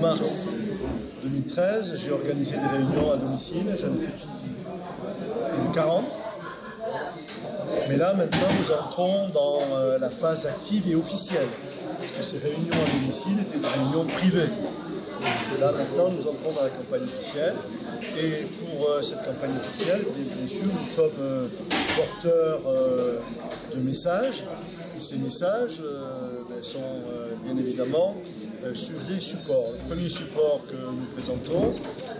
mars 2013, j'ai organisé des réunions à domicile, j'en ai fait plus de 40. Mais là, maintenant, nous entrons dans la phase active et officielle. Parce que ces réunions à domicile étaient des réunions privées. Et là, maintenant, nous entrons dans la campagne officielle. Et pour cette campagne officielle, bien sûr, nous sommes porteurs de messages. Et ces messages sont bien évidemment sur des supports. Le premier support que nous présentons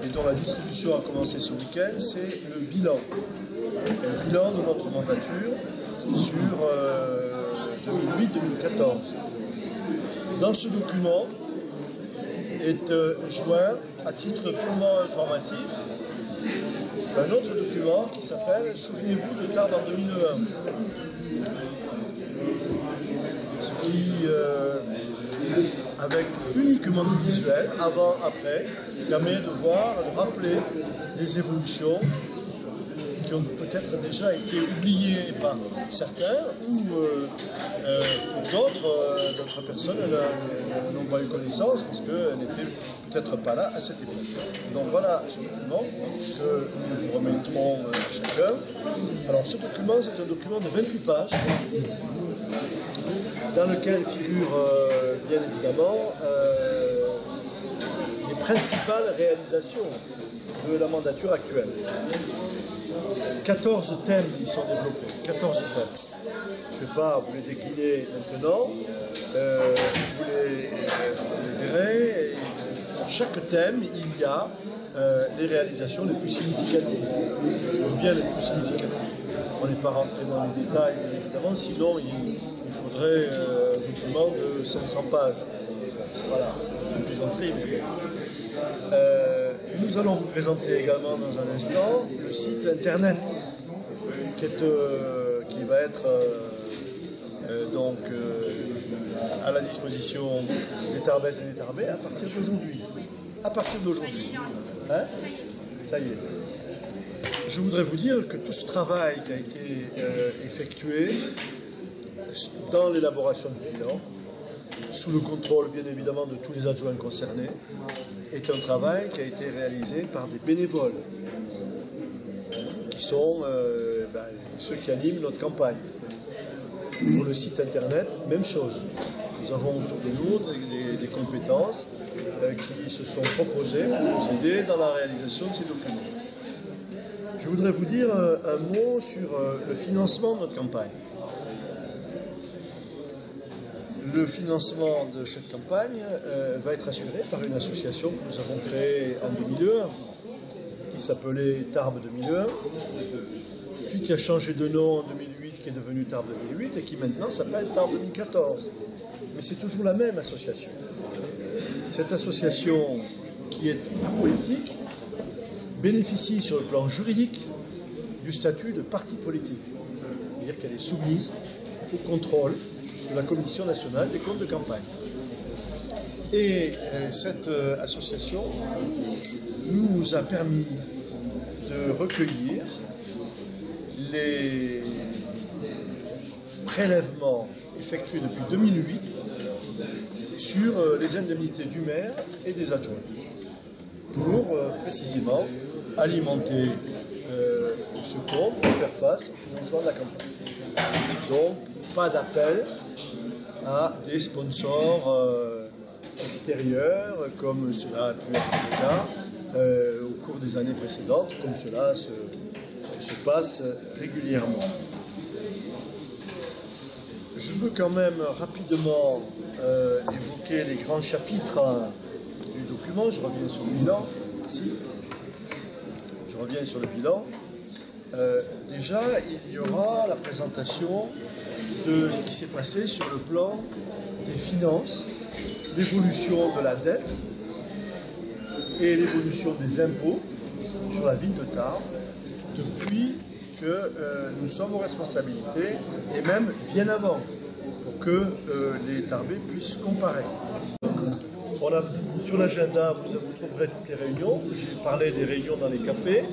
et dont la distribution a commencé ce week-end, c'est le bilan. Le bilan de notre mandature sur 2008-2014. Dans ce document est joint, à titre purement informatif, un autre document qui s'appelle « Souvenez-vous de Tarbes en 2001 ». Ce qui, avec uniquement du visuel, avant, après, permet de voir, de rappeler des évolutions qui ont peut-être déjà été oubliées par certains ou pour d'autres personnes n'ont pas eu connaissance parce qu'elles n'étaient peut-être pas là à cette époque. Donc voilà ce document que nous vous remettrons chacun. Alors ce document, c'est un document de 28 pages dans lequel figurent bien évidemment les principales réalisations de la mandature actuelle. 14 thèmes y sont développés, 14 thèmes. Je ne vais pas vous les décliner maintenant, vous les verrez. Pour chaque thème, il y a les réalisations les plus significatives. Je veux bien les plus significatives. On n'est pas rentré dans les détails, bien évidemment, sinon il faudrait un document de 500 pages. Voilà, c'est une plaisanterie, mais bon. Nous allons vous présenter également dans un instant le site internet qui va être donc à la disposition des Tarbaises et des Tarbais à partir d'aujourd'hui. À partir d'aujourd'hui. Hein? Ça y est. Je voudrais vous dire que tout ce travail qui a été effectué dans l'élaboration du bilan, sous le contrôle bien évidemment de tous les adjoints concernés, est un travail qui a été réalisé par des bénévoles, qui sont ceux qui animent notre campagne. Pour le site internet, même chose. Nous avons autour de nous des compétences qui se sont proposées pour nous aider dans la réalisation de ces documents. Je voudrais vous dire un mot sur le financement de notre campagne. Le financement de cette campagne va être assuré par une association que nous avons créée en 2001, qui s'appelait Tarbes 2001, puis qui a changé de nom en 2008, qui est devenue Tarbes 2008, et qui maintenant s'appelle Tarbes 2014. Mais c'est toujours la même association. Cette association, qui est apolitique, bénéficie sur le plan juridique du statut de parti politique. C'est-à-dire qu'elle est soumise au contrôle de la Commission nationale des comptes de campagne. Et cette association nous a permis de recueillir les prélèvements effectués depuis 2008 sur les indemnités du maire et des adjoints pour précisément alimenter ce compte pour faire face au financement de la campagne. Donc, pas d'appel à des sponsors extérieurs, comme cela a pu être le cas au cours des années précédentes, comme cela se passe régulièrement. Je veux quand même rapidement évoquer les grands chapitres du document. Je reviens sur le bilan, ici. Je reviens sur le bilan. Déjà, il y aura la présentation de ce qui s'est passé sur le plan des finances, l'évolution de la dette et l'évolution des impôts sur la ville de Tarbes depuis que nous sommes aux responsabilités et même bien avant pour que les Tarbais puissent comparer. Sur l'agenda, vous trouverez toutes les réunions. J'ai parlé des réunions dans les cafés.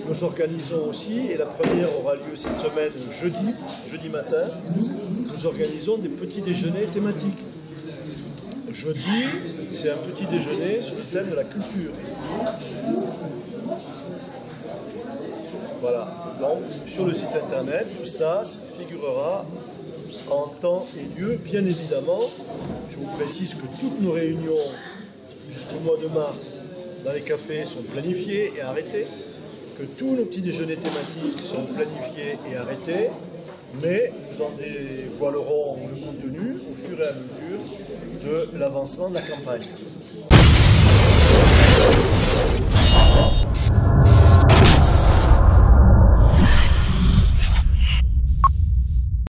Nous organisons aussi, et la première aura lieu cette semaine jeudi matin, nous organisons des petits déjeuners thématiques. jeudi, c'est un petit déjeuner sur le thème de la culture. Voilà. Donc, sur le site internet, tout ça figurera en temps et lieu. Bien évidemment, je vous précise que toutes nos réunions jusqu'au mois de mars dans les cafés sont planifiées et arrêtées, que tous nos petits déjeuners thématiques sont planifiés et arrêtés, mais nous en dévoilerons le contenu au fur et à mesure de l'avancement de la campagne.